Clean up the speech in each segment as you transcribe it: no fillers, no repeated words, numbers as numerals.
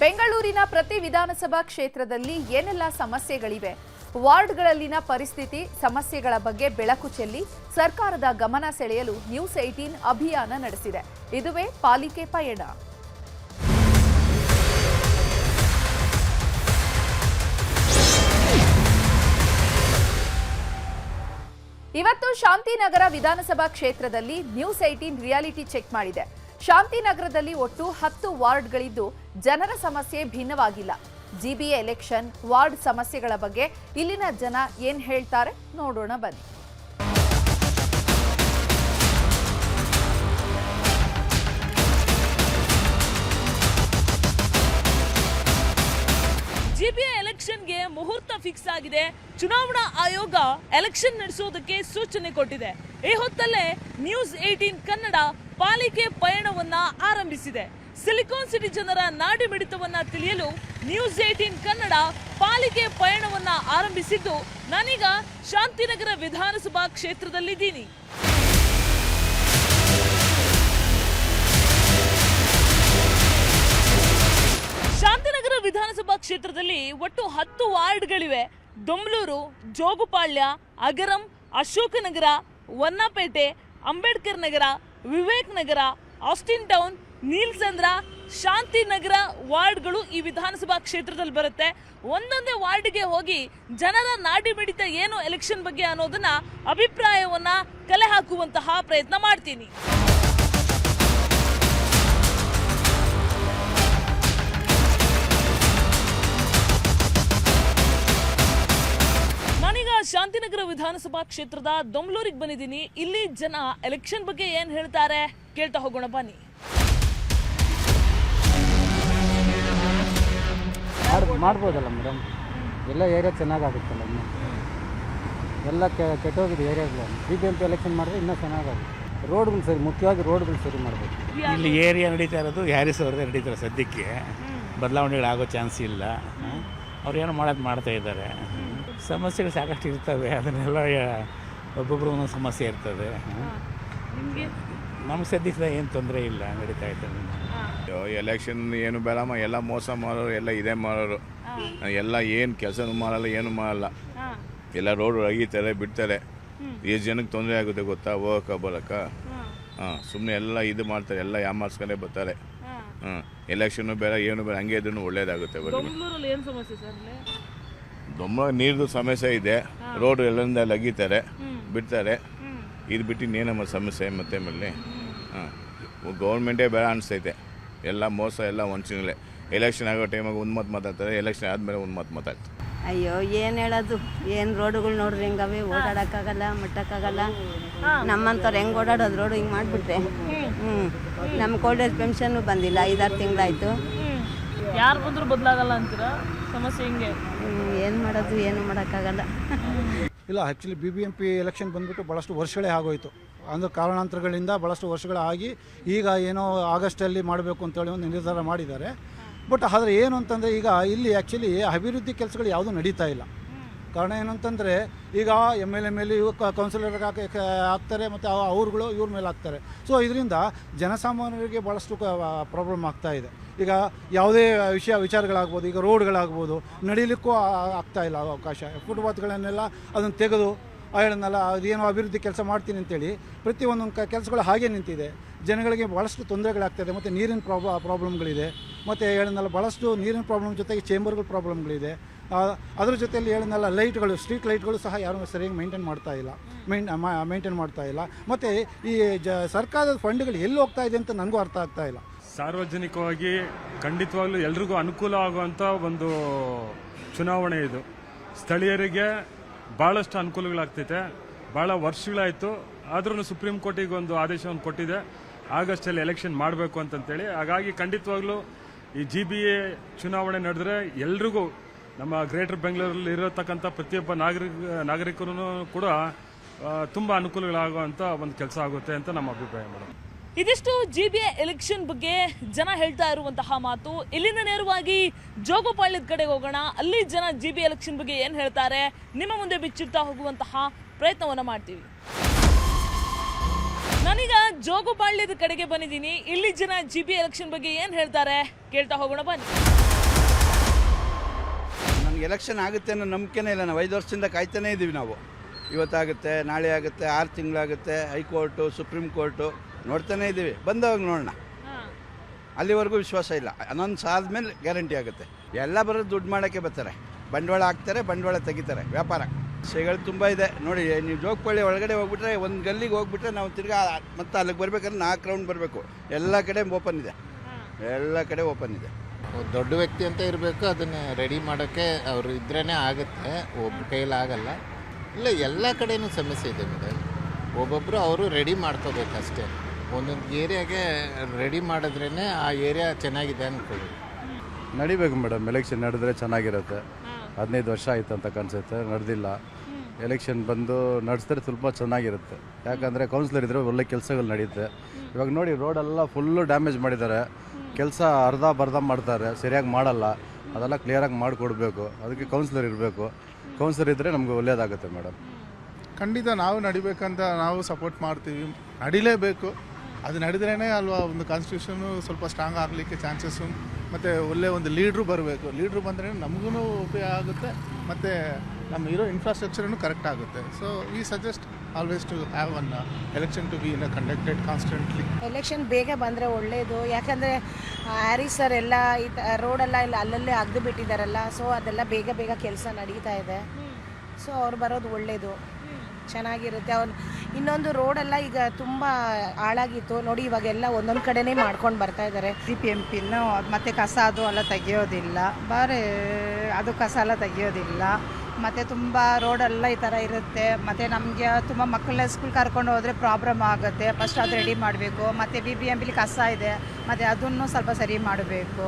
ಬೆಂಗಳೂರಿನ ಪ್ರತಿ ವಿಧಾನಸಭಾ ಕ್ಷೇತ್ರದಲ್ಲಿ ಏನೆಲ್ಲ ಸಮಸ್ಯೆಗಳಿವೆ, ವಾರ್ಡ್ಗಳಲ್ಲಿನ ಪರಿಸ್ಥಿತಿ ಸಮಸ್ಯೆಗಳ ಬಗ್ಗೆ ಬೆಳಕು ಚೆಲ್ಲಿ ಸರ್ಕಾರದ ಗಮನ ಸೆಳೆಯಲು ನ್ಯೂಸ್ 18 ಅಭಿಯಾನ ನಡೆಸಿದೆ. ಇದುವೇ ಪಾಲಿಕೆ ಪಯಣ. ಇವತ್ತು ಶಾಂತಿನಗರ ವಿಧಾನಸಭಾ ಕ್ಷೇತ್ರದಲ್ಲಿ ನ್ಯೂಸ್ 18 ರಿಯಾಲಿಟಿ ಚೆಕ್ ಮಾಡಿದೆ. ಶಾಂತಿನಗರದಲ್ಲಿ ಒಟ್ಟು 10 ವಾರ್ಡ್ಗಳಿದ್ದು ಜನರ ಸಮಸ್ಯೆ ಭಿನ್ನವಾಗಿಲ್ಲ. ಜಿಬಿಎ ಎಲೆಕ್ಷನ್, ವಾರ್ಡ್ ಸಮಸ್ಯೆಗಳ ಬಗ್ಗೆ ಇಲ್ಲಿನ ಜನ ಏನ್ ಹೇಳ್ತಾರೆ ನೋಡೋಣ ಬನ್ನಿ. ಜಿಬಿಎ ಎಲೆಕ್ಷನ್ಗೆ ಮುಹೂರ್ತ ಫಿಕ್ಸ್ ಆಗಿದೆ. ಚುನಾವಣಾ ಆಯೋಗ ಎಲೆಕ್ಷನ್ ನಡೆಸೋದಕ್ಕೆ ಸೂಚನೆ ಕೊಟ್ಟಿದೆ. ಈ ಹೊತ್ತಲ್ಲೇ ನ್ಯೂಸ್ 18 ಕನ್ನಡ ಪಾಲಿಕೆ ಪಯಣವನ್ನ ಆರಂಭಿಸಿದೆ. ಸಿಲಿಕಾನ್ ಸಿಟಿ ಜನರ ನಾಡಿ ಮಿಡಿತವನ್ನ ತಿಳಿಯಲು ನ್ಯೂಸ್ 18 ಕನ್ನಡ ಪಾಲಿಕೆ ಪಯಣವನ್ನ ಆರಂಭಿಸಿದ್ದು, ನಾನೀಗ ಶಾಂತಿನಗರ ವಿಧಾನಸಭಾ ಕ್ಷೇತ್ರದಲ್ಲಿದ್ದೀನಿ. ಶಾಂತಿನಗರ ವಿಧಾನಸಭಾ ಕ್ಷೇತ್ರದಲ್ಲಿ ಒಟ್ಟು 10 ವಾರ್ಡ್ಗಳಿವೆ. ದೊಂಬ್ಲೂರು, ಜೋಗುಪಾಳ್ಯ, ಅಗರಂ, ಅಶೋಕನಗರ, ವನ್ನಪೇಟೆ, ಅಂಬೇಡ್ಕರ್ ನಗರ, ವಿವೇಕ್ ನಗರ, ಆಸ್ಟಿನ್ ಟೌನ್, ನೀಲ್ಸಂದ್ರ, ಶಾಂತಿನಗರ ವಾರ್ಡ್ಗಳು ಈ ವಿಧಾನಸಭಾ ಕ್ಷೇತ್ರದಲ್ಲಿ ಬರುತ್ತೆ. ಒಂದೊಂದೇ ವಾರ್ಡ್ಗೆ ಹೋಗಿ ಜನರ ನಾಡಿ ಮಿಡಿತ ಏನು ಎಲೆಕ್ಷನ್ ಬಗ್ಗೆ ಅನ್ನೋದನ್ನ ಅಭಿಪ್ರಾಯವನ್ನ ಕಲೆ ಹಾಕುವಂತಹ ಪ್ರಯತ್ನ ಮಾಡ್ತೀನಿ. ನಾನೀಗ ಶಾಂತಿನಗರ ವಿಧಾನಸಭಾ ಕ್ಷೇತ್ರದ ದೊಂಬ್ಲೂರಿಗೆ ಬಂದಿದ್ದೀನಿ. ಇಲ್ಲಿ ಜನ ಎಲೆಕ್ಷನ್ ಬಗ್ಗೆ ಏನ್ ಹೇಳ್ತಾರೆ ಕೇಳ್ತಾ ಹೋಗೋಣ ಬನ್ನಿ. ಮಾಡ್ಬೋದಲ್ಲ ಮೇಡಮ್, ಎಲ್ಲ ಏರಿಯಾ ಚೆನ್ನಾಗಾಗುತ್ತಲ್ಲ, ಇನ್ನು ಎಲ್ಲ ಕೆಟ್ಟೋಗಿದೆ ಏರಿಯಾಗಳು. BBMP ಎಲೆಕ್ಷನ್ ಮಾಡಿದ್ರೆ ಇನ್ನೂ ಚೆನ್ನಾಗಾಗುತ್ತೆ. ರೋಡ್ಗಳು ಸರಿ, ಮುಖ್ಯವಾಗಿ ರೋಡ್ಗಳು ಸರಿ ಮಾಡಬೇಕು. ಇಲ್ಲಿ ಏರಿಯಾ ನಡೀತಾ ಇರೋದು ಹ್ಯಾರಿಸ್ ಅವ್ರದ್ದೇ ನಡೀತಾರೆ. ಸದ್ಯಕ್ಕೆ ಬದಲಾವಣೆಗಳಾಗೋ ಚಾನ್ಸ್ ಇಲ್ಲ. ಅವ್ರು ಏನೋ ಮಾಡ್ತಾ ಇದ್ದಾರೆ. ಸಮಸ್ಯೆಗಳು ಸಾಕಷ್ಟು ಇರ್ತವೆ, ಅದನ್ನೆಲ್ಲ ಒಬ್ಬೊಬ್ರು ಒಂದೊಂದು ಸಮಸ್ಯೆ ಇರ್ತದೆ. ನಮ್ಗೆ ಸದ್ಯಕ್ಕೆ ಏನು ತೊಂದರೆ ಇಲ್ಲ, ನಡೀತಾ ಇರ್ತದೆ. ಎಲೆಕ್ಷನ್ ಏನು ಬೇಡಮ್ಮ, ಎಲ್ಲ ಮೋಸ ಮಾಡೋರು, ಎಲ್ಲ ಇದೇ ಮಾಡೋರು, ಎಲ್ಲ ಏನು ಕೆಲಸನೂ ಮಾಡಲ್ಲ, ಏನು ಮಾಡಲ್ಲ. ಎಲ್ಲ ರೋಡ್ ಅಗೀತಾರೆ, ಬಿಡ್ತಾರೆ. ಎಷ್ಟು ಜನಕ್ಕೆ ತೊಂದರೆ ಆಗುತ್ತೆ ಗೊತ್ತಾ, ಹೋಗಕ್ಕ ಬರೋಕ್ಕ. ಸುಮ್ಮನೆ ಎಲ್ಲ ಇದು ಮಾಡ್ತಾರೆ, ಎಲ್ಲ ಯಾಮಾರ್ಸ್ಕೊಂಡೇ ಬರ್ತಾರೆ. ಎಲೆಕ್ಷನ್ನು ಬೇಡ, ಏನು ಬೇಡ, ಹಂಗೆ ಇದ್ರೂ ಒಳ್ಳೇದಾಗುತ್ತೆ. ದೊಂಬ ನೀರ್ದು ಸಮಸ್ಯೆ ಇದೆ, ರೋಡ್ ಎಲ್ಲರಿಂದ ಲಗೀತಾರೆ, ಬಿಡ್ತಾರೆ. ಇದು ಬಿಟ್ಟು ಇನ್ನೇನಮ್ಮ ಸಮಸ್ಯೆ ಮತ್ತೆ ಮೇಲೆ. ಗೌರ್ಮೆಂಟೇ ಬೇಡ ಅನಿಸ್ತೈತೆ. ಎಲ್ಲ ಮೋಸ, ಎಲ್ಲ ವಂಚನೆಗಳೇ. ಎಲೆಕ್ಷನ್ ಆಗೋ ಟೈಮಾಗ ಒಂದು ಮಾತು ಮಾತಾಡ್ತಾರೆ, ಎಲೆಕ್ಷನ್ ಆದಮೇಲೆ ಒಂದು ಮಾತು ಮಾತಾಡ್ತಾರೆ. ಅಯ್ಯೋ ಏನು ಹೇಳೋದು, ಏನು ರೋಡುಗಳು ನೋಡ್ರಿ ಹೆಂಗವೆ, ಓಡಾಡೋಕ್ಕಾಗಲ್ಲ, ಮುಟ್ಟಕ್ಕಾಗಲ್ಲ. ನಮ್ಮಂಥವ್ರು ಹೆಂಗೆ ಓಡಾಡೋದು, ರೋಡು ಹಿಂಗೆ ಮಾಡಿಬಿಟ್ರೆ. ನಮ್ಮ ಓಲ್ಡ್ ಏಜ್ ಪೆನ್ಷನ್ನು ಬಂದಿಲ್ಲ, 5-6 ತಿಂಗಳಾಯಿತು. ಯಾರು ಬಂದರೂ ಬದಲಾಗಲ್ಲ ಅಂತೀರಾ? ಸಮಸ್ಯೆ ಹಿಂಗೆ ಏನು ಮಾಡೋದು, ಏನು ಮಾಡೋಕ್ಕಾಗಲ್ಲ. ಇಲ್ಲ, ಆ್ಯಕ್ಚುಲಿ BBMP ಎಲೆಕ್ಷನ್ ಬಂದುಬಿಟ್ಟು ಭಾಳಷ್ಟು ವರ್ಷಗಳೇ ಆಗೋಯಿತು. ಅಂದರೆ ಕಾರಣಾಂತರಗಳಿಂದ ಭಾಳಷ್ಟು ವರ್ಷಗಳಾಗಿ ಈಗ ಏನೋ ಆಗಸ್ಟಲ್ಲಿ ಮಾಡಬೇಕು ಅಂತೇಳಿ ಒಂದು ನಿರ್ಧಾರ ಮಾಡಿದ್ದಾರೆ. ಬಟ್ ಆದರೆ ಏನು ಅಂತಂದರೆ ಈಗ ಇಲ್ಲಿ ಆ್ಯಕ್ಚುಲಿ ಅಭಿವೃದ್ಧಿ ಕೆಲಸಗಳು ಯಾವುದೂ ನಡೀತಾ ಇಲ್ಲ. ಕಾರಣ ಏನು ಅಂತಂದರೆ ಈಗ MLA ಮೇಲೆ ಕೌನ್ಸಿಲರ್ಗೆ ಹಾಕ್ತಾರೆ, ಮತ್ತು ಅವ್ರುಗಳು ಇವ್ರ ಮೇಲೆ ಹಾಕ್ತಾರೆ. ಸೊ ಇದರಿಂದ ಜನಸಾಮಾನ್ಯರಿಗೆ ಭಾಳಷ್ಟು ಪ್ರಾಬ್ಲಮ್ ಆಗ್ತಾಯಿದೆ. ಈಗ ಯಾವುದೇ ವಿಚಾರಗಳಾಗ್ಬೋದು, ಈಗ ರೋಡ್ಗಳಾಗ್ಬೋದು, ನಡೀಲಿಕ್ಕೂ ಆಗ್ತಾಯಿಲ್ಲ ಅವಕಾಶ. ಫುಟ್ಪಾತ್ಗಳನ್ನೆಲ್ಲ ಅದನ್ನು ತೆಗೆದು ಹೇಳೋಣಲ್ಲ, ಅದೇನೋ ಅಭಿವೃದ್ಧಿ ಕೆಲಸ ಮಾಡ್ತೀನಿ ಅಂತೇಳಿ ಪ್ರತಿಯೊಂದೊಂದು ಕೆಲಸಗಳು ಹಾಗೇ ನಿಂತಿದೆ. ಜನಗಳಿಗೆ ಭಾಳಷ್ಟು ತೊಂದರೆಗಳಾಗ್ತಾಯಿದೆ. ಮತ್ತು ನೀರಿನ ಪ್ರಾಬ್ಲಮ್ಗಳಿದೆ. ಮತ್ತು ಹೇಳೋಣಲ್ಲ, ಭಾಳಷ್ಟು ನೀರಿನ ಪ್ರಾಬ್ಲಮ್ ಜೊತೆಗೆ ಚೇಂಬರ್ಗಳ ಪ್ರಾಬ್ಲಮ್ಗಳಿದೆ. ಅದ್ರ ಜೊತೆಯಲ್ಲಿ ಹೇಳೋಣಲ್ಲ, ಲೈಟ್ಗಳು, ಸ್ಟ್ರೀಟ್ ಲೈಟ್ಗಳು ಸಹ ಯಾರೂ ಸರಿಯಾಗಿ ಮೇಂಟೈನ್ ಮಾಡ್ತಾ ಇಲ್ಲ. ಮತ್ತು ಈ ಸರ್ಕಾರದ ಫಂಡ್ಗಳು ಎಲ್ಲಿ ಹೋಗ್ತಾ ಇದೆ ಅಂತ ನನಗೂ ಅರ್ಥ ಆಗ್ತಾ ಇಲ್ಲ. ಸಾರ್ವಜನಿಕವಾಗಿ ಖಂಡಿತವಾಗ್ಲೂ ಎಲ್ರಿಗೂ ಅನುಕೂಲ ಆಗುವಂಥ ಒಂದು ಚುನಾವಣೆ ಇದು. ಸ್ಥಳೀಯರಿಗೆ ಭಾಳಷ್ಟು ಅನುಕೂಲಗಳಾಗ್ತೈತೆ. ಭಾಳ ವರ್ಷಗಳಾಯಿತು, ಆದ್ರೂ ಸುಪ್ರೀಂ ಕೋರ್ಟಿಗೆ ಒಂದು ಆದೇಶವನ್ನು ಕೊಟ್ಟಿದೆ, ಆಗಸ್ಟಲ್ಲಿ ಎಲೆಕ್ಷನ್ ಮಾಡಬೇಕು ಅಂತಂತೇಳಿ. ಹಾಗಾಗಿ ಖಂಡಿತವಾಗ್ಲೂ ಈ GBA ಚುನಾವಣೆ ನಡೆದ್ರೆ ಎಲ್ರಿಗೂ, ನಮ್ಮ ಗ್ರೇಟರ್ ಬೆಂಗಳೂರಲ್ಲಿ ಇರತಕ್ಕಂಥ ಪ್ರತಿಯೊಬ್ಬ ನಾಗರಿಕರು ಕೂಡ ತುಂಬ ಅನುಕೂಲಗಳಾಗುವಂಥ ಒಂದು ಕೆಲಸ ಆಗುತ್ತೆ ಅಂತ ನಮ್ಮ ಅಭಿಪ್ರಾಯ ಮೇಡಮ್. ಇದಿಷ್ಟು GBA ಎಲೆಕ್ಷನ್ ಬಗ್ಗೆ ಜನ ಹೇಳ್ತಾ ಇರುವಂತಹ ಮಾತು. ಇಲ್ಲಿಂದ ನೇರವಾಗಿ ಜೋಗುಪಾಳ್ಯದ ಕಡೆ ಹೋಗೋಣ. ಅಲ್ಲಿ ಜನ GBA ಎಲೆಕ್ಷನ್ ಬಗ್ಗೆ ಏನ್ ಹೇಳ್ತಾರೆ ನಿಮ್ಮ ಮುಂದೆ ಬಿಚ್ಚಿಡ್ತಾ ಹೋಗುವಂತಹ ಪ್ರಯತ್ನವನ್ನ ಮಾಡ್ತೀವಿ. ನಾನೀಗ ಜೋಗುಪಾಳ್ಯದ ಕಡೆಗೆ ಬಂದಿದ್ದೀನಿ. ಇಲ್ಲಿ ಜನ GB ಎಲೆಕ್ಷನ್ ಬಗ್ಗೆ ಏನ್ ಹೇಳ್ತಾರೆ ಕೇಳ್ತಾ ಹೋಗೋಣ ಬನ್ನಿ. ನನಗೆ ಎಲೆಕ್ಷನ್ ಆಗುತ್ತೆ ಅನ್ನೋ ನಂಬಿಕೆನೇ ಇಲ್ಲ. ನಾವು 5 ವರ್ಷದಿಂದ ಕಾಯ್ತಾನೇ ಇದ್ದೀವಿ. ನಾವು ಇವತ್ತಾಗುತ್ತೆ, ನಾಳೆ ಆಗುತ್ತೆ, 6 ತಿಂಗಳಾಗುತ್ತೆ, ಹೈಕೋರ್ಟು, ಸುಪ್ರೀಂ ಕೋರ್ಟು ನೋಡ್ತಾನೇ ಇದ್ದೀವಿ. ಬಂದವಾಗ ನೋಡೋಣ. ಅಲ್ಲಿವರೆಗೂ ವಿಶ್ವಾಸ ಇಲ್ಲ. 11 ಸಾಲದ ಮೇಲೆ ಗ್ಯಾರಂಟಿ ಆಗುತ್ತೆ. ಎಲ್ಲ ಬರೋದು ದುಡ್ಡು ಮಾಡೋಕ್ಕೆ ಬರ್ತಾರೆ, ಬಂಡವಾಳ ಹಾಕ್ತಾರೆ, ಬಂಡವಾಳ ತೆಗಿತಾರೆ, ವ್ಯಾಪಾರ. ವಿಷಯಗಳು ತುಂಬ ಇದೆ ನೋಡಿ. ನೀವು ಜೋಗಪಾಳ್ಯ ಒಳಗಡೆ ಹೋಗ್ಬಿಟ್ರೆ, ಒಂದು ಗಲ್ಲಿಗೆ ಹೋಗ್ಬಿಟ್ರೆ ನಾವು ತಿರ್ಗಾ ಮತ್ತೆ ಅಲ್ಲಿಗೆ ಬರ್ಬೇಕಂದ್ರೆ 4 ರೌಂಡ್ ಬರಬೇಕು. ಎಲ್ಲ ಕಡೆ ಓಪನ್ ಇದೆ, ಎಲ್ಲ ಕಡೆ ಓಪನ್ ಇದೆ. ದೊಡ್ಡ ವ್ಯಕ್ತಿ ಅಂತ ಇರಬೇಕು, ಅದನ್ನು ರೆಡಿ ಮಾಡೋಕ್ಕೆ ಅವರು ಇದ್ರೇ ಆಗುತ್ತೆ, ಒಬ್ಬ ಕೈಯಲ್ಲಿ ಆಗಲ್ಲ. ಇಲ್ಲ, ಎಲ್ಲ ಕಡೆಯೂ ಸಮಸ್ಯೆ ಇದೆ ಮೇಡಮ್. ಒಬ್ಬೊಬ್ಬರು ಅವರು ರೆಡಿ ಮಾಡ್ಕೋಬೇಕಷ್ಟೇ. ಒಂದೊಂದು ಏರಿಯಾಗೆ ರೆಡಿ ಮಾಡಿದ್ರೇ ಆ ಏರಿಯಾ ಚೆನ್ನಾಗಿದೆ ಅಂದ್ಕೊಳ್ಳಿ. ನಡಿಬೇಕು ಮೇಡಮ್, ಎಲೆಕ್ಷನ್ ನಡೆದ್ರೆ ಚೆನ್ನಾಗಿರುತ್ತೆ. 15 ವರ್ಷ ಆಯಿತು ಅಂತ ಕಾಣಿಸುತ್ತೆ, ನಡೆದಿಲ್ಲ. ಎಲೆಕ್ಷನ್ ಬಂದು ನಡೆಸಿದ್ರೆ ಸ್ವಲ್ಪ ಚೆನ್ನಾಗಿರುತ್ತೆ. ಯಾಕಂದರೆ ಕೌನ್ಸಿಲರ್ ಇದ್ದರೆ ಒಳ್ಳೆ ಕೆಲಸಗಳು ನಡೆಯುತ್ತೆ. ಇವಾಗ ನೋಡಿ, ರೋಡೆಲ್ಲ ಫುಲ್ಲು ಡ್ಯಾಮೇಜ್ ಮಾಡಿದ್ದಾರೆ. ಕೆಲಸ ಅರ್ಧ ಬರ್ಧ ಮಾಡ್ತಾರೆ, ಸರಿಯಾಗಿ ಮಾಡಲ್ಲ. ಅದೆಲ್ಲ ಕ್ಲಿಯರಾಗಿ ಮಾಡಿಕೊಡ್ಬೇಕು. ಅದಕ್ಕೆ ಕೌನ್ಸಿಲರ್ ಇರಬೇಕು. ಕೌನ್ಸಿಲರ್ ಇದ್ದರೆ ನಮಗೆ ಒಳ್ಳೆಯದಾಗುತ್ತೆ ಮೇಡಮ್. ಖಂಡಿತ ನಾವು ನಡಿಬೇಕಂತ ನಾವು ಸಪೋರ್ಟ್ ಮಾಡ್ತೀವಿ. ನಡಿಲೇಬೇಕು. ಅದು ನಡೆದ್ರೇ ಅಲ್ವಾ ಒಂದು ಕಾನ್ಸ್ಟಿಟ್ಯೂಷನು ಸ್ವಲ್ಪ ಸ್ಟ್ರಾಂಗ್ ಆಗಲಿಕ್ಕೆ ಚಾನ್ಸಸ್ಸು. ಮತ್ತು ಒಳ್ಳೆ ಒಂದು ಲೀಡ್ರು ಬರಬೇಕು. ಲೀಡ್ರು ಬಂದರೆ ನಮಗೂ ಉಪಯೋಗ ಆಗುತ್ತೆ, ಮತ್ತು ನಮ್ಮ ಇರೋ ಇನ್ಫ್ರಾಸ್ಟ್ರಕ್ಚರನ್ನು ಕರೆಕ್ಟ್ ಆಗುತ್ತೆ. So we suggest always to have one election to be conducted constantly. Election ಬೇಗ ಬಂದರೆ ಒಳ್ಳೆಯದು. ಯಾಕಂದರೆ ಹ್ಯಾರಿಸ್ ಸರ್ ಎಲ್ಲ ಈ ರೋಡೆಲ್ಲ ಇಲ್ಲ ಅಲ್ಲಲ್ಲೇ ಅಗ್ದು ಬಿಟ್ಟಿದ್ದಾರಲ್ಲ, ಸೊ ಅದೆಲ್ಲ ಬೇಗ ಬೇಗ ಕೆಲಸ ನಡೀತಾ ಇದೆ. ಸೊ ಅವ್ರು ಬರೋದು ಒಳ್ಳೆಯದು, ಚೆನ್ನಾಗಿರುತ್ತೆ. ಅವ್ರು ಇನ್ನೊಂದು ರೋಡೆಲ್ಲ ಈಗ ತುಂಬ ಹಾಳಾಗಿತ್ತು ನೋಡಿ, ಇವಾಗೆಲ್ಲ ಒಂದೊಂದು ಕಡೆನೇ ಮಾಡ್ಕೊಂಡು ಬರ್ತಾ ಇದ್ದಾರೆ. CPMPನೂ ಮತ್ತು ಕಸ ಅದು ಎಲ್ಲ ತೆಗಿಯೋದಿಲ್ಲ, ಅದು ಕಸ ಎಲ್ಲ ತೆಗಿಯೋದಿಲ್ಲ. ಮತ್ತು ತುಂಬ ರೋಡೆಲ್ಲ ಈ ಥರ ಇರುತ್ತೆ. ಮತ್ತು ನಮಗೆ ತುಂಬ ಮಕ್ಕಳನ್ನ ಸ್ಕೂಲ್ ಕರ್ಕೊಂಡು ಹೋದರೆ ಪ್ರಾಬ್ಲಮ್ ಆಗುತ್ತೆ. ಫಸ್ಟ್ ಅದು ರೆಡಿ ಮಾಡಬೇಕು. ಮತ್ತು BBMPಲಿ ಕಸ ಇದೆ, ಮತ್ತು ಅದನ್ನು ಸ್ವಲ್ಪ ಸರಿ ಮಾಡಬೇಕು.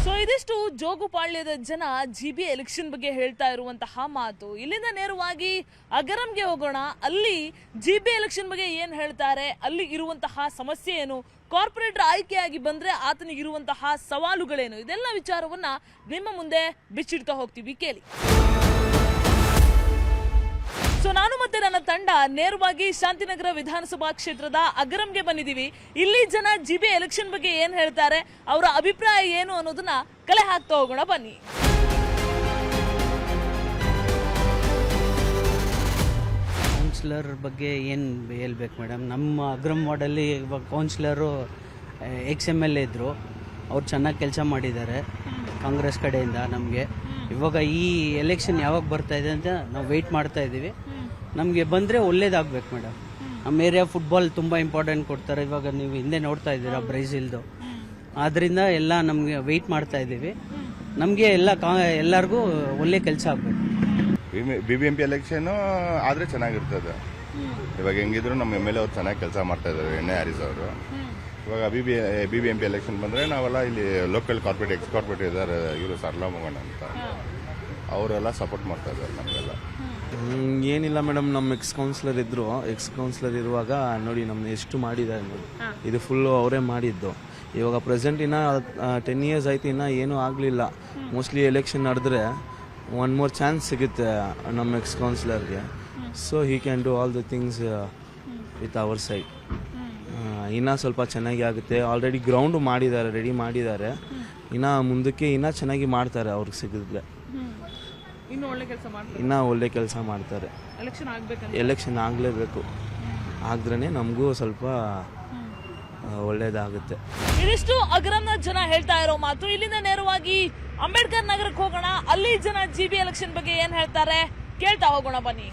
ಸೊ ಇದಿಷ್ಟು ಜೋಗುಪಾಳ್ಯದ ಜನ GB ಎಲೆಕ್ಷನ್ ಬಗ್ಗೆ ಹೇಳ್ತಾ ಇರುವಂತಹ ಮಾತು. ಇಲ್ಲಿಂದ ನೇರವಾಗಿ ಅಗರಂಗೆ ಹೋಗೋಣ. ಅಲ್ಲಿ GB ಎಲೆಕ್ಷನ್ ಬಗ್ಗೆ ಏನು ಹೇಳ್ತಾರೆ, ಅಲ್ಲಿ ಇರುವಂತಹ ಸಮಸ್ಯೆ ಏನು, ಕಾರ್ಪೊರೇಟರ್ ಆಯ್ಕೆಯಾಗಿ ಬಂದ್ರೆ ಆತನಿಗೆ ಇರುವಂತಹ ಸವಾಲುಗಳೇನು, ಇದೆಲ್ಲ ವಿಚಾರವನ್ನ ನಿಮ್ಮ ಮುಂದೆ ಬಿಚ್ಚಿಡ್ತಾ ಹೋಗ್ತೀವಿ, ಕೇಳಿ. ಸೊ ನಾನು ಮತ್ತೆ ನನ್ನ ತಂಡ ನೇರವಾಗಿ ಶಾಂತಿನಗರ ವಿಧಾನಸಭಾ ಕ್ಷೇತ್ರದ ಅಗರಂಗೆ ಬಂದಿದ್ದೀವಿ. ಇಲ್ಲಿ ಜನ GB ಎಲೆಕ್ಷನ್ ಬಗ್ಗೆ ಏನ್ ಹೇಳ್ತಾರೆ, ಅವರ ಅಭಿಪ್ರಾಯ ಏನು ಅನ್ನೋದನ್ನ ಕಲೆ ಹಾಕ್ತಾ ಹೋಗೋಣ ಬನ್ನಿ. ಕೌನ್ಸಿಲರ್ ಬಗ್ಗೆ ಏನು ಹೇಳ್ಬೇಕು ಮೇಡಮ್. ನಮ್ಮ ಅಗ್ರಮ್ ವಾರ್ಡಲ್ಲಿ ಇವಾಗ ಕೌನ್ಸಿಲರು XMLA ಇದ್ದರು. ಅವ್ರು ಚೆನ್ನಾಗಿ ಕೆಲಸ ಮಾಡಿದ್ದಾರೆ ಕಾಂಗ್ರೆಸ್ ಕಡೆಯಿಂದ. ನಮಗೆ ಇವಾಗ ಈ ಎಲೆಕ್ಷನ್ ಯಾವಾಗ ಬರ್ತಾ ಇದೆ ಅಂತ ನಾವು ವೆಯ್ಟ್ ಮಾಡ್ತಾ ಇದ್ದೀವಿ. ನಮಗೆ ಬಂದರೆ ಒಳ್ಳೇದಾಗಬೇಕು ಮೇಡಮ್. ನಮ್ಮ ಏರಿಯಾ ಫುಟ್ಬಾಲ್ ತುಂಬ ಇಂಪಾರ್ಟೆಂಟ್ ಕೊಡ್ತಾರೆ. ಇವಾಗ ನೀವು ಹಿಂದೆ ನೋಡ್ತಾ ಇದ್ದೀರಾ ಬ್ರೆಜಿಲ್ದು. ಆದ್ದರಿಂದ ಎಲ್ಲ ನಮಗೆ ವೆಯ್ಟ್ ಮಾಡ್ತಾ ಇದ್ದೀವಿ. ನಮಗೆ ಎಲ್ಲರಿಗೂ ಒಳ್ಳೆ ಕೆಲಸ ಆಗಬೇಕು. BBMP ಎಲೆಕ್ಷನು ಆದರೆ ಚೆನ್ನಾಗಿರ್ತದೆ. ಇವಾಗ ಹೆಂಗಿದ್ರು ನಮ್ಮ MLA ಅವ್ರು ಚೆನ್ನಾಗಿ ಕೆಲಸ ಮಾಡ್ತಾ ಇದ್ದಾರೆ, ಹ್ಯಾರಿಸ್ ಅವರು. ಇವಾಗ BBMP ಎಲೆಕ್ಷನ್ ಬಂದರೆ ನಾವೆಲ್ಲ ಇಲ್ಲಿ ಲೋಕಲ್ ಕಾರ್ಪೊರೇಟ್ ಎಕ್ಸ್ ಕಾರ್ಪೊರೇಟ್ ಇದ್ದಾರೆ, ಇವರು ಸರ್ಲಾ ಮಗಣ್ಣ ಅಂತ, ಅವರೆಲ್ಲ ಸಪೋರ್ಟ್ ಮಾಡ್ತಾ ಇದ್ದಾರೆ ನಮಗೆಲ್ಲ. ಏನಿಲ್ಲ ಮೇಡಮ್, ನಮ್ಮ ಎಕ್ಸ್ ಕೌನ್ಸಿಲರ್ ಇರುವಾಗ ನೋಡಿ ನಮ್ಮನ್ನ ಎಷ್ಟು ಮಾಡಿದ್ದಾರೆ ನೋಡಿ. ಇದು ಫುಲ್ಲು ಅವರೇ ಮಾಡಿದ್ದು. ಇವಾಗ ಪ್ರೆಸೆಂಟ್ ಇನ್ನು 10 years ಆಯ್ತು, ಇನ್ನೂ ಏನೂ ಆಗಲಿಲ್ಲ. ಮೋಸ್ಟ್ಲಿ ಎಲೆಕ್ಷನ್ ನಡೆದ್ರೆ 1 more ಚಾನ್ಸ್ ಸಿಗುತ್ತೆ ನಮ್ಮ ಎಕ್ಸ್ ಕೌನ್ಸಿಲರ್ಗೆ. So he can do all the things with our side. ಇನ್ನೂ ಸ್ವಲ್ಪ ಚೆನ್ನಾಗಿ ಆಗುತ್ತೆ. ಆಲ್ರೆಡಿ ಗ್ರೌಂಡು ಮಾಡಿದ್ದಾರೆ, ರೆಡಿ ಮಾಡಿದ್ದಾರೆ. ಇನ್ನು ಮುಂದಕ್ಕೆ ಇನ್ನೂ ಚೆನ್ನಾಗಿ ಮಾಡ್ತಾರೆ ಅವ್ರಿಗೆ ಸಿಗಿದ್ರೆ. ಇನ್ನೂ ಒಳ್ಳೆ ಕೆಲಸ ಮಾಡ್ತಾರೆ. ಎಲೆಕ್ಷನ್ ಆಗಲೇಬೇಕು. ಆಗಿದ್ರೇ ನಮಗೂ ಸ್ವಲ್ಪ ಒಳ್ಳೇದಾಗುತ್ತೆ. ಇದಿಷ್ಟು ಅಗರಂನ ಜನ ಹೇಳ್ತಾ ಇರೋ ಮಾತು. ಇಲ್ಲಿಂದ ನೇರವಾಗಿ ಅಂಬೇಡ್ಕರ್ ನಗರಕ್ಕೆ ಹೋಗೋಣ. ಅಲ್ಲಿ ಜನ GB ಎಲೆಕ್ಷನ್ ಬಗ್ಗೆ ಏನ್ ಹೇಳ್ತಾರೆ ಕೇಳ್ತಾ ಹೋಗೋಣ ಬನ್ನಿ.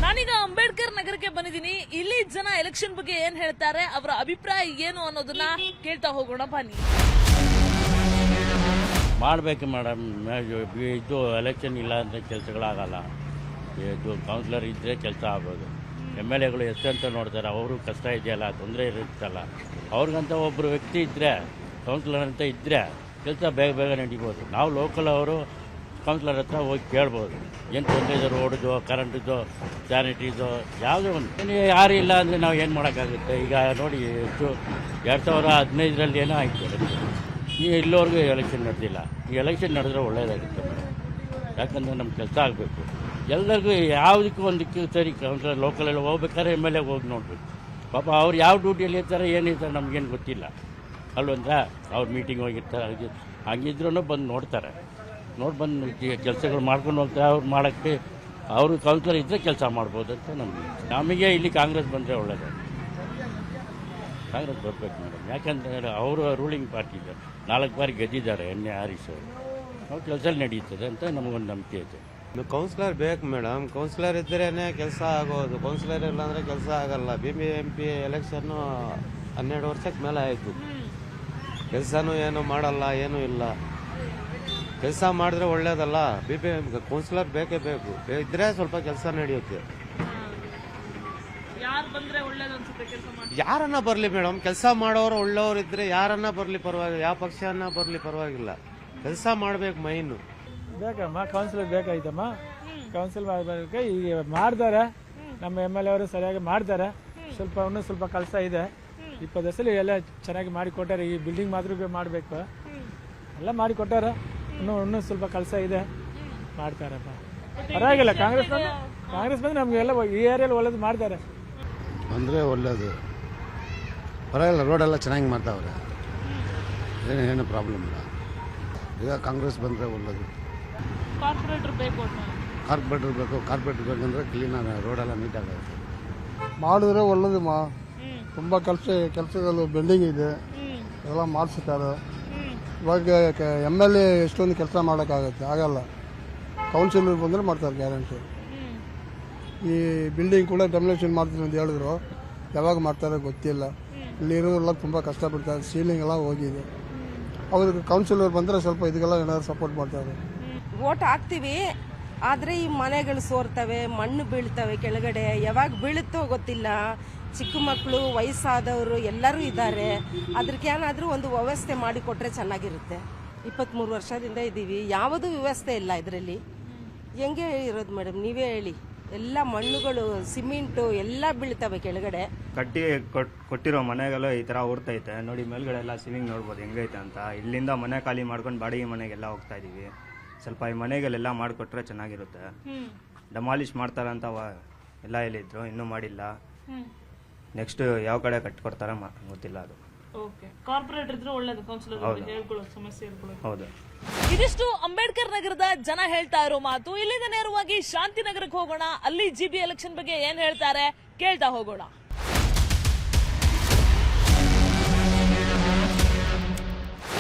ನಾನೀಗ ಅಂಬೇಡ್ಕರ್ ನಗರಕ್ಕೆ ಬಂದಿದ್ದೀನಿ. ಇಲ್ಲಿ ಜನ ಎಲೆಕ್ಷನ್ ಬಗ್ಗೆ ಏನ್ ಹೇಳ್ತಾರೆ, ಅವರ ಅಭಿಪ್ರಾಯ ಏನು ಅನ್ನೋದನ್ನ ಕೇಳ್ತಾ ಹೋಗೋಣ ಬನ್ನಿ. ಮಾಡಬೇಕು ಮೇಡಮ್. ಇದು ಎಲೆಕ್ಷನ್ ಇಲ್ಲ ಅಂದರೆ ಕೆಲಸಗಳಾಗಲ್ಲ. ಇದು ಕೌನ್ಸಿಲರ್ ಇದ್ದರೆ ಕೆಲಸ ಆಗೋದು. MLAಗಳು ಎಷ್ಟಂತ ನೋಡ್ತಾರೆ, ಅವರು ಕಷ್ಟ ಇದೆಯಲ್ಲ, ತೊಂದರೆ ಇರುತ್ತಲ್ಲ, ಅವ್ರಿಗಂತ ಒಬ್ಬರು ವ್ಯಕ್ತಿ ಇದ್ದರೆ, ಕೌನ್ಸಿಲರ್ ಅಂತ ಇದ್ದರೆ ಕೆಲಸ ಬೇಗ ಬೇಗ ನಡಿಬೋದು. ನಾವು ಲೋಕಲ್ ಅವರು ಕೌನ್ಸಿಲರ್ ಹತ್ರ ಹೋಗಿ ಕೇಳ್ಬೋದು, ಏನು ತೊಂದರೆ ಇದೆ, ರೋಡ್ದು, ಕರೆಂಟಿದ್ದು, ಸ್ಯಾನಿಟೀಸು, ಯಾವುದೋ ಒಂದು. ಯಾರು ಇಲ್ಲ ಅಂದರೆ ನಾವು ಏನು ಮಾಡೋಕ್ಕಾಗುತ್ತೆ. ಈಗ ನೋಡಿ, ಎಷ್ಟು 2015 ಏನೋ ಆಯಿತು. ಇಲ್ಲಿವರೆಗೂ ಎಲೆಕ್ಷನ್ ನಡೆದಿಲ್ಲ. ಈ ಎಲೆಕ್ಷನ್ ನಡೆದ್ರೆ ಒಳ್ಳೆಯದಾಗುತ್ತೆ ಮೇಡಮ್. ಯಾಕಂದರೆ ನಮ್ಮ ಕೆಲಸ ಆಗಬೇಕು. ಎಲ್ಲರಿಗೂ ಯಾವುದಕ್ಕೂ ಒಂದಕ್ಕೆ ಸರಿ ಲೋಕಲಲ್ಲಿ ಹೋಗ್ಬೇಕಾದ್ರೆ ಎಮ್ ಎಲ್ ಎಗೆ ಹೋಗಿ ನೋಡಬೇಕು. ಪಾಪ ಅವ್ರು ಯಾವ ಡ್ಯೂಟಿಯಲ್ಲಿ ಇರ್ತಾರೆ ಏನಿರ್ತಾರೆ ನಮಗೇನು ಗೊತ್ತಿಲ್ಲ ಅಲ್ವಂದ್ರೆ. ಅವ್ರು ಮೀಟಿಂಗ್ ಹೋಗಿರ್ತಾರೆ, ಹಂಗಿದ್ರೂ ಬಂದು ನೋಡ್ತಾರೆ. ನೋಡಿ ಬಂದು ಕೆಲಸಗಳು ಮಾಡ್ಕೊಂಡು ಹೋಗ್ತಾರೆ. ಅವ್ರು ಮಾಡೋಕ್ಕೆ ಅವರು ಕೌನ್ಸಿಲರ್ ಇದ್ದರೆ ಕೆಲಸ ಮಾಡ್ಬೋದು ಅಂತ ನಮಗೆ ಇಲ್ಲಿ ಕಾಂಗ್ರೆಸ್ ಬಂದರೆ ಒಳ್ಳೆಯದು. ಕಾಂಗ್ರೆಸ್ ಬರಬೇಕು ಮೇಡಮ್. ಯಾಕಂದರೆ ಅವರು ರೂಲಿಂಗ್ ಪಾರ್ಟಿ ಇದೆ, 4 ಬಾರಿ ಗೆದ್ದಿದ್ದಾರೆ ಎಣ್ಣೆ ಹಾರಿಸೋರು. ಅವ್ರು ಕೆಲಸ ನಡೀತದೆ ಅಂತ ನಮಗೊಂದು ನಂಬಿಕೆ ಇದೆ. ಕೌನ್ಸಿಲರ್ ಬೇಕು ಮೇಡಮ್. ಕೌನ್ಸಿಲರ್ ಇದ್ರೇ ಕೆಲಸ ಆಗೋದು. ಕೌನ್ಸಿಲರ್ ಇಲ್ಲ ಅಂದರೆ ಕೆಲಸ ಆಗಲ್ಲ. BBMP ಎಲೆಕ್ಷನ್ನು 12 ವರ್ಷಕ್ಕೆ ಮೇಲೆ ಆಯಿತು. ಕೆಲಸನೂ ಏನು ಮಾಡಲ್ಲ, ಏನೂ ಇಲ್ಲ. ಕೆಲಸ ಮಾಡಿದ್ರೆ ಒಳ್ಳೇದಲ್ಲ. BBMP ಕೌನ್ಸಿಲರ್ ಬೇಕೇ ಬೇಕು. ಇದ್ರೆ ಸ್ವಲ್ಪ ಕೆಲಸ ನಡೆಯುತ್ತೆ. ಯಾರನ್ನ ಬರಲಿ ಮೇಡಮ್, ಕೆಲಸ ಮಾಡೋರು ಒಳ್ಳೆಯವರು ಇದ್ರೆ ಯಾರನ್ನ ಬರಲಿ ಪರವಾಗಿಲ್ಲ, ಯಾವ ಪಕ್ಷನ ಬರಲಿ ಪರವಾಗಿಲ್ಲ. ಕೆಲಸ ಮಾಡಬೇಕು ಮೈನು. ಬೇಕಮ್ಮ, ಕೌನ್ಸಿಲರ್ ಬೇಕಾಯ್ತಮ್ಮ. ಕೌನ್ಸಿಲ್ ಮಾಡಬೇಕು. ಈಗ ಮಾಡ್ತಾರೆ, ನಮ್ಮ MLA ಅವರು ಸರಿಯಾಗಿ ಮಾಡ್ತಾರೆ. ಇನ್ನೂ ಸ್ವಲ್ಪ ಕೆಲಸ ಇದೆ. 20 ವರ್ಷದಲ್ಲಿ ಎಲ್ಲ ಚೆನ್ನಾಗಿ ಮಾಡಿಕೊಟ್ಟಾರೆ. ಈ ಬಿಲ್ಡಿಂಗ್ ಮಾತ್ರ ಮಾಡಬೇಕು, ಎಲ್ಲ ಮಾಡಿಕೊಟ್ಟಾರೆ. ಇನ್ನೂ ಸ್ವಲ್ಪ ಕೆಲಸ ಇದೆ, ಮಾಡ್ತಾರಪ್ಪ. ಪರವಾಗಿಲ್ಲ. ಕಾಂಗ್ರೆಸ್ ಬಂದರೆ ನಮಗೆಲ್ಲ ಈ ಏರಿಯಲ್ಲಿ ಒಳ್ಳೇದು ಮಾಡ್ತಾರೆ. ಅಂದರೆ ಒಳ್ಳೆಯದು, ಪರವಾಗಿಲ್ಲ. ರೋಡೆಲ್ಲ ಚೆನ್ನಾಗಿ ಮಾಡ್ತಾವ್ರೆ, ಏನು ಪ್ರಾಬ್ಲಮ್ ಇಲ್ಲ. ಈಗ ಕಾಂಗ್ರೆಸ್ ಬಂದರೆ ಒಳ್ಳೆಯದು. ಕಾರ್ಪೊರೇಟರ್ ಬೇಕು. ಕಾರ್ಪೊರೇಟರ್ ಬೇಕಂದ್ರೆ ಕ್ಲೀನಾಗಿ ರೋಡೆಲ್ಲ ನೀಟಾಗುತ್ತೆ. ಮಾಡಿದ್ರೆ ಒಳ್ಳೇದು. ತುಂಬ ಕೆಲಸಗಳು ಬೆಂಡಿಂಗ್ ಇದೆ, ಎಲ್ಲ ಮಾಡಿಸ್ತಾರೆ. ಇವಾಗ MLA ಎಷ್ಟೊಂದು ಕೆಲಸ ಮಾಡೋಕ್ಕಾಗತ್ತೆ, ಆಗಲ್ಲ. ಕೌನ್ಸಿಲರ್ ಬಂದರೆ ಮಾಡ್ತಾರೆ ಗ್ಯಾರಂಟಿ. ಈ ಬಿಲ್ಡಿಂಗ್ ಕೂಡ ಡೆಮೊಲಿಷನ್ ಮಾಡ್ತೀನಿ ಅಂತ ಹೇಳಿದ್ರು, ಯಾವಾಗ ಮಾಡ್ತಾರೆ ಗೊತ್ತಿಲ್ಲ. ಇಲ್ಲಿರೋರೆಲ್ಲ ತುಂಬ ಕಷ್ಟಪಡ್ತಾರೆ, ಸೀಲಿಂಗ್ ಎಲ್ಲ ಹೋಗಿದೆ. ಅವ್ರಿಗೆ ಕೌನ್ಸಿಲರ್ ಬಂದರೆ ಸ್ವಲ್ಪ ಇದಕ್ಕೆಲ್ಲ ಏನಾದ್ರು ಸಪೋರ್ಟ್ ಮಾಡ್ತಾರೆ. ವೋಟ್ ಹಾಕ್ತೀವಿ, ಆದರೆ ಈ ಮನೆಗಳು ಸೋರ್ತವೆ, ಮಣ್ಣು ಬೀಳ್ತವೆ ಕೆಳಗಡೆ. ಯಾವಾಗ ಬೀಳುತ್ತೋ ಗೊತ್ತಿಲ್ಲ. ಚಿಕ್ಕ ಮಕ್ಕಳು, ವಯಸ್ಸಾದವರು ಎಲ್ಲರೂ ಇದ್ದಾರೆ. ಅದಕ್ಕೆ ಏನಾದರೂ ಒಂದು ವ್ಯವಸ್ಥೆ ಮಾಡಿಕೊಟ್ರೆ ಚೆನ್ನಾಗಿರುತ್ತೆ. 23 ವರ್ಷದಿಂದ ಇದ್ದೀವಿ, ಯಾವುದೂ ವ್ಯವಸ್ಥೆ ಇಲ್ಲ ಇದರಲ್ಲಿ. ಹೆಂಗೆ ಇರೋದು ಮೇಡಮ್, ನೀವೇ ಹೇಳಿ. ಎಲ್ಲ ಮಣ್ಣುಗಳು, ಸಿಮೆಂಟು ಎಲ್ಲ ಬೀಳ್ತವೆ ಕೆಳಗಡೆ. ಕೊಟ್ಟಿರೋ ಮನೆಗಳು ಈ ಥರ ಓಡ್ತೈತೆ ನೋಡಿ. ಮೇಲ್ಗಡೆ ಎಲ್ಲ ಸೀಲಿಂಗ್ ನೋಡ್ಬೋದು ಹೆಂಗೈತೆ ಅಂತ. ಇಲ್ಲಿಂದ ಮನೆ ಖಾಲಿ ಮಾಡ್ಕೊಂಡು ಬಾಡಿಗೆ ಮನೆಗೆಲ್ಲ ಹೋಗ್ತಾ ಇದೀವಿ. ಸ್ವಲ್ಪ ಈ ಮನೆಗಳೆಲ್ಲ ಮಾಡಿಕೊಟ್ರೆ ಚೆನ್ನಾಗಿರುತ್ತೆ. ಡೆಮಾಲಿಷ್ ಮಾಡ್ತಾರಂತ ಎಲ್ಲ ಹೇಳಿದ್ರು, ಇನ್ನೂ ಮಾಡಿಲ್ಲ. ನೆಕ್ಸ್ಟ್ ಯಾವ ಕಡೆ ಕಟ್ಕೊಡ್ತಾರ ಗೊತ್ತಿಲ್ಲ. ಅದು ಕಾರ್ಪೊರೇಟರ್ ಇದ್ರೆ ಒಳ್ಳೇದು. ಕೌನ್ಸಿಲರ್ ಸಮಸ್ಯೆ ಹೌದು. ಇದಿಷ್ಟು ಅಂಬೇಡ್ಕರ್ ನಗರದ ಜನ ಹೇಳ್ತಾ ಇರೋ ಮಾತು. ಇಲ್ಲಿಂದ ನೇರವಾಗಿ ಶಾಂತಿನಗರಕ್ಕೆ ಹೋಗೋಣ. ಅಲ್ಲಿ GB ಎಲೆಕ್ಷನ್ ಬಗ್ಗೆ ಏನ್ ಹೇಳ್ತಾರೆ ಕೇಳ್ತಾ ಹೋಗೋಣ.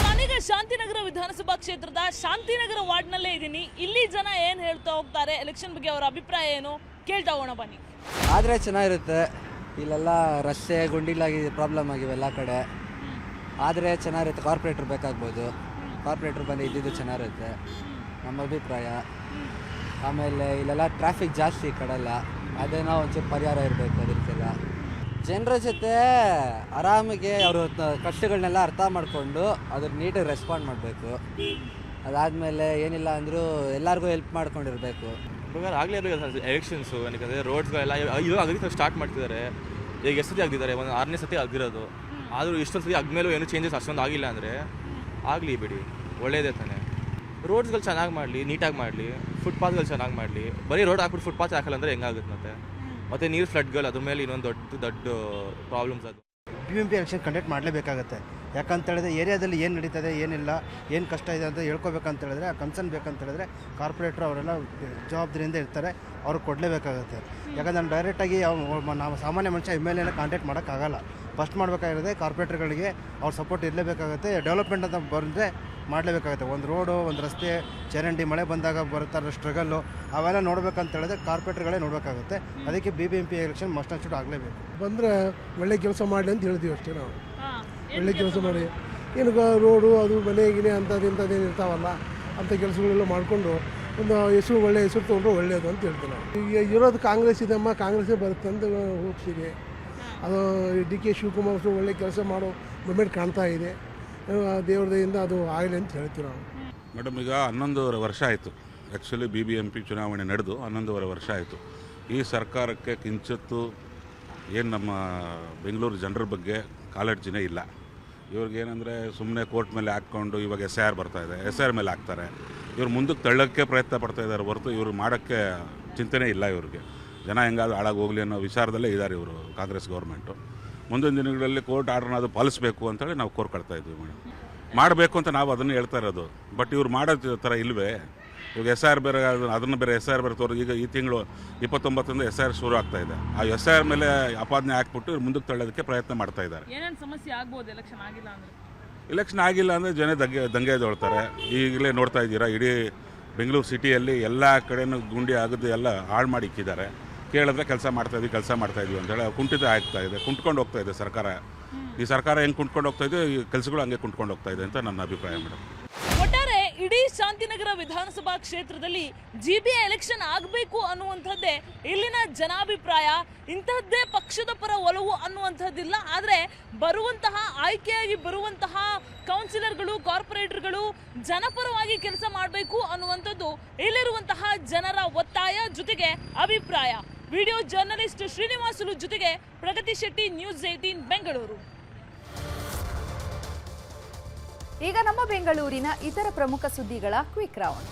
ನಾನೀಗ ಶಾಂತಿನಗರ ವಿಧಾನಸಭಾ ಕ್ಷೇತ್ರದ ಶಾಂತಿನಗರ ವಾರ್ಡ್ನಲ್ಲೇ ಇದ್ದೀನಿ. ಇಲ್ಲಿ ಜನ ಏನ್ ಹೇಳ್ತಾ ಹೋಗ್ತಾರೆ, ಎಲೆಕ್ಷನ್ ಬಗ್ಗೆ ಅವರ ಅಭಿಪ್ರಾಯ ಏನು ಕೇಳ್ತಾ ಹೋಗೋಣ ಬನ್ನಿ. ಆದರೆ ಚೆನ್ನಾಗಿರುತ್ತೆ. ಇಲ್ಲೆಲ್ಲ ರಸ್ತೆ ಗುಂಡಿಲಾಗಿ ಪ್ರಾಬ್ಲಮ್ ಆಗಿವೆ ಎಲ್ಲ ಕಡೆ. ಆದರೆ ಚೆನ್ನಾಗಿರುತ್ತೆ. ಕಾರ್ಪೊರೇಟರ್ ಬೇಕಾಗ್ಬೋದು. ಕಾರ್ಪೊರೇಟರ್ ಬಂದು ಇದ್ದಿದ್ದು ಚೆನ್ನಾಗಿರುತ್ತೆ ನಮ್ಮ ಅಭಿಪ್ರಾಯ. ಆಮೇಲೆ ಇಲ್ಲೆಲ್ಲ ಟ್ರಾಫಿಕ್ ಜಾಸ್ತಿ ಈ ಕಡೆಲ್ಲ, ಅದೇನೋ ಒಂಚೂರು ಪರಿಹಾರ ಇರಬೇಕು ಅದಕ್ಕೆಲ್ಲ. ಜನರ ಜೊತೆ ಆರಾಮಿಗೆ ಅವರು ಕಷ್ಟಗಳನ್ನೆಲ್ಲ ಅರ್ಥ ಮಾಡಿಕೊಂಡು ಅದ್ರ ನೀಟಾಗಿ ರೆಸ್ಪಾಂಡ್ ಮಾಡಬೇಕು. ಅದಾದಮೇಲೆ ಏನಿಲ್ಲ ಅಂದರೂ ಎಲ್ಲರಿಗೂ ಹೆಲ್ಪ್ ಮಾಡ್ಕೊಂಡಿರಬೇಕು. ಆಗಲೇ ಎಲೆಕ್ಷನ್ಸು ಯಾಕಂದರೆ ರೋಡ್ಸ್ಗಳೆಲ್ಲ ಇವಾಗ ಸ್ಟಾರ್ಟ್ ಮಾಡ್ತಿದ್ದಾರೆ. ಈಗ ಎಷ್ಟು ಸತಿ ಆಗಿದ್ದಾರೆ, ಒಂದು 6ನೇ ಸತಿ ಆಗಿರೋದು. ಆದರೂ ಇಷ್ಟೊಂದು ಸತಿ ಆದಮೇಲೂ ಏನು ಚೇಂಜಸ್ ಅಷ್ಟೊಂದು ಆಗಿಲ್ಲ ಅಂದರೆ ಆಗಲಿ ಬಿಡಿ, ಒಳ್ಳೇದೇ ತಾನೆ. ರೋಡ್ಸ್ಗಳು ಚೆನ್ನಾಗಿ ಮಾಡಲಿ, ನೀಟಾಗಿ ಮಾಡಲಿ. ಫುಟ್ಪಾತ್ಗಳು ಚೆನ್ನಾಗಿ ಮಾಡಲಿ. ಬರೀ ರೋಡ್ ಹಾಕ್ಬಿಟ್ಟು ಫುಟ್ಪಾತ್ ಹಾಕಲ್ಲ ಅಂದರೆ ಹೆಂಗಾಗುತ್ತೆ ಮತ್ತೆ ನೀರು ಫ್ಲಡ್ಗಳು ಅದ್ರ ಮೇಲೆ ಇನ್ನೊಂದು ದೊಡ್ಡ ಪ್ರಾಬ್ಲಮ್ಸ್. ಅದು BBMP ಎಲೆಕ್ಷನ್ ಕಂಡಕ್ಟ್ ಮಾಡಲೇಬೇಕಾಗತ್ತೆ. ಯಾಕಂತ ಹೇಳಿದ್ರೆ ಏರಿಯಾದಲ್ಲಿ ಏನು ನಡೀತದೆ, ಏನಿಲ್ಲ, ಏನು ಕಷ್ಟ ಇದೆ ಅಂತ ಹೇಳ್ಕೊಬೇಕಂತ ಹೇಳಿದ್ರೆ, ಆ ಕನ್ಸರ್ನ್ ಬೇಕಂತ ಹೇಳಿದ್ರೆ ಕಾರ್ಪೊರೇಟ್ರು ಅವರೆಲ್ಲ ಜವಾಬ್ದಾರಿಯಿಂದ ಇರ್ತಾರೆ, ಅವ್ರಿಗೆ ಕೊಡಲೇಬೇಕಾಗತ್ತೆ. ಯಾಕಂದ್ರೆ ನಾನು ಡೈರೆಕ್ಟಾಗಿ ನಾವು ಸಾಮಾನ್ಯ ಮನುಷ್ಯ MLA ಕಾಂಟ್ಯಾಕ್ಟ್ ಮಾಡೋಕ್ಕಾಗಲ್ಲ. ಫಸ್ಟ್ ಮಾಡಬೇಕಾಗಿರೋದೇ ಕಾರ್ಪೊರೇಟ್ರ್ಗಳಿಗೆ ಅವ್ರ ಸಪೋರ್ಟ್ ಇರಲೇಬೇಕಾಗುತ್ತೆ. ಡೆವಲಪ್ಮೆಂಟ್ ಅಂತ ಬಂದರೆ ಮಾಡಲೇಬೇಕಾಗುತ್ತೆ. ಒಂದು ರೋಡು, ಒಂದು ರಸ್ತೆ, ಚರಂಡಿ, ಮಳೆ ಬಂದಾಗ ಬರ್ತಾರೆ ಸ್ಟ್ರಗಲ್ಲು, ಅವೆಲ್ಲ ನೋಡ್ಬೇಕಂತ ಹೇಳಿದ್ರೆ ಕಾರ್ಪೊರೇಟ್ರ್ಗಳೇ ನೋಡಬೇಕಾಗುತ್ತೆ. ಅದಕ್ಕೆ BBMP ಎಲೆಕ್ಷನ್ ಮಸ್ಟ್ ಅನ್ಸ್ಟುಡ್ ಆಗಲೇಬೇಕು. ಬಂದರೆ ಒಳ್ಳೆ ಕೆಲಸ ಮಾಡಲಿ ಅಂತ ಹೇಳ್ತೀವಿ ಅಷ್ಟೇ. ನಾವು ಒಳ್ಳೆ ಕೆಲಸ ಮಾಡಿ, ಏನು ರೋಡು ಅದು ಮನೆ ಗಿನೆ ಅಂಥದ್ದೇನು ಇರ್ತಾವಲ್ಲ, ಅಂಥ ಕೆಲಸಗಳೆಲ್ಲ ಮಾಡಿಕೊಂಡು ಒಂದು ಒಳ್ಳೆ ಹೆಸರು ತೊಗೊಂಡ್ರೆ ಒಳ್ಳೆಯದು ಅಂತ ಹೇಳ್ತೀವಿ ನಾವು. ಈಗ ಇರೋದು ಕಾಂಗ್ರೆಸ್ ಇದೆಮ್ಮ, ಕಾಂಗ್ರೆಸ್ಸೇ ಬರುತ್ತೆ ಅಂತ ಹೋಗ್ಸಿದೆ. ಅದು DK ಶಿವಕುಮಾರ್ ಒಳ್ಳೆ ಕೆಲಸ ಮಾಡೋ ಮೂಮೆಂಟ್ ಕಾಣ್ತಾ ಇದೆ. ದೇವ್ರದಿಂದ ಅದು ಆಗಲಿ ಅಂತ ಹೇಳ್ತೀವಿ ನಾವು. ಮೇಡಮ್, ಈಗ 11 ವರ್ಷ ಆಯಿತು. ಆ್ಯಕ್ಚುಲಿ BBMP ಚುನಾವಣೆ ನಡೆದು 11 ವರ್ಷ ಆಯಿತು. ಈ ಸರ್ಕಾರಕ್ಕೆ ಕಿಂಚಿತ್ತು ಏನು ನಮ್ಮ ಬೆಂಗಳೂರು ಜನರ ಬಗ್ಗೆ ಕಾಳಜಿನೇ ಇಲ್ಲ. ಇವ್ರಿಗೇನೆಂದರೆ ಸುಮ್ಮನೆ ಕೋರ್ಟ್ ಮೇಲೆ ಹಾಕ್ಕೊಂಡು ಇವಾಗ SIR ಬರ್ತಾ ಇದೆ, SIR ಮೇಲೆ ಹಾಕ್ತಾರೆ. ಇವ್ರು ಮುಂದಕ್ಕೆ ತಳ್ಳೋಕ್ಕೆ ಪ್ರಯತ್ನ ಪಡ್ತಾ ಇದ್ದಾರೆ ಹೊರತು ಇವರು ಮಾಡೋಕ್ಕೆ ಚಿಂತನೆ ಇಲ್ಲ. ಇವ್ರಿಗೆ ಜನ ಹೆಂಗಾದ್ರೂ ಹಾಳಾಗಿ ಹೋಗಲಿ ಅನ್ನೋ ವಿಚಾರದಲ್ಲೇ ಇದ್ದಾರೆ ಇವರು ಕಾಂಗ್ರೆಸ್ ಗೌರ್ಮೆಂಟು. ಮುಂದಿನ ದಿನಗಳಲ್ಲಿ ಕೋರ್ಟ್ ಆರ್ಡ್ರನ್ನ ಅದು ಪಾಲಿಸಬೇಕು ಅಂತೇಳಿ ನಾವು ಕೋರ್ಕೊಳ್ತಾ ಇದ್ವಿ ಮೇಡಮ್. ಮಾಡಬೇಕು ಅಂತ ನಾವು ಅದನ್ನು ಹೇಳ್ತಾ ಇರೋದು. ಬಟ್ ಇವ್ರು ಮಾಡೋ ಥರ ಇಲ್ವೇ? ಇವಾಗ SIR ಬೇರೆ, ಅದನ್ನು ಬೇರೆ SIR ಬೇರೆ ತೋರು. ಈಗ ಈ ತಿಂಗಳು 29ರಿಂದ SIR ಶುರು ಆಗ್ತಾ ಇದೆ. ಆ SIR ಮೇಲೆ ಅಪಾದನೆ ಹಾಕ್ಬಿಟ್ಟು ಇವ್ರು ಮುಂದಕ್ಕೆ ತಳ್ಳೋದಕ್ಕೆ ಪ್ರಯತ್ನ ಮಾಡ್ತಾ ಇದ್ದಾರೆ. ಏನೇನು ಸಮಸ್ಯೆ ಆಗ್ಬೋದು ಎಲೆಕ್ಷನ್ ಆಗಿಲ್ಲ ಅಂದರೆ? ಎಲೆಕ್ಷನ್ ಆಗಿಲ್ಲ ಅಂದರೆ ಜನ ದಂಗೆ ಎದ್ದೇಳ್ತಾರೆ. ಈಗಲೇ ನೋಡ್ತಾ ಇದ್ದೀರಾ, ಇಡೀ ಬೆಂಗಳೂರು ಸಿಟಿಯಲ್ಲಿ ಎಲ್ಲ ಕಡೆನೂ ಗುಂಡಿ ಆಗೋದು ಎಲ್ಲ ಹಾಳು ಮಾಡಿ ಇಕ್ಕಿದ್ದಾರೆ. ಕೇಳಿದ್ರೆ ಕೆಲಸ ಮಾಡ್ತಾಯಿದ್ವಿ ಅಂತೇಳಿ ಕುಂಠಿತ ಆಗ್ತಾ ಇದೆ, ಕುಂಟ್ಕೊಂಡು ಹೋಗ್ತಾ ಇದೆ ಸರ್ಕಾರ. ಈ ಸರ್ಕಾರ ಹೆಂಗೆ ಕುಂಟ್ಕೊಂಡು ಹೋಗ್ತಾ ಇದೆ, ಈ ಕೆಲಸಗಳು ಹಂಗೆ ಕುಂಟ್ಕೊಂಡು ಹೋಗ್ತಾ ಇದೆ ಅಂತ ನನ್ನ ಅಭಿಪ್ರಾಯ ಮೇಡಮ್. ಒಟ್ಟಾರೆ ಇಡೀ ಶಾಂತಿನಗರ ವಿಧಾನಸಭಾ ಕ್ಷೇತ್ರದಲ್ಲಿ GBA ಎಲೆಕ್ಷನ್ ಆಗಬೇಕು ಅನ್ನುವಂಥದ್ದೇ ಇಲ್ಲಿನ ಜನಾಭಿಪ್ರಾಯ. ಇಂತಹದ್ದೇ ಪಕ್ಷದ ಪರ ಒಲವು ಅನ್ನುವಂಥದ್ದಿಲ್ಲ. ಆದರೆ ಬರುವಂತಹ ಆಯ್ಕೆಯಾಗಿ ಬರುವಂತಹ ಕೌನ್ಸಿಲರ್ಗಳು, ಕಾರ್ಪೊರೇಟರ್ಗಳು ಜನಪರವಾಗಿ ಕೆಲಸ ಮಾಡಬೇಕು ಅನ್ನುವಂಥದ್ದು ಇಲ್ಲಿರುವಂತಹ ಜನರ ಒತ್ತಾಯ ಜೊತೆಗೆ ಅಭಿಪ್ರಾಯ. ವಿಡಿಯೋ ಜರ್ನಲಿಸ್ಟ್ ಶ್ರೀನಿವಾಸುಲು ಜೊತೆಗೆ ಪ್ರಗತಿ ಶೆಟ್ಟಿ, ನ್ಯೂಸ್ 18 ಬೆಂಗಳೂರು. ಈಗ ನಮ್ಮ ಬೆಂಗಳೂರಿನ ಇತರ ಪ್ರಮುಖ ಸುದ್ದಿಗಳ ಕ್ವಿಕ್ ರೌಂಡ್.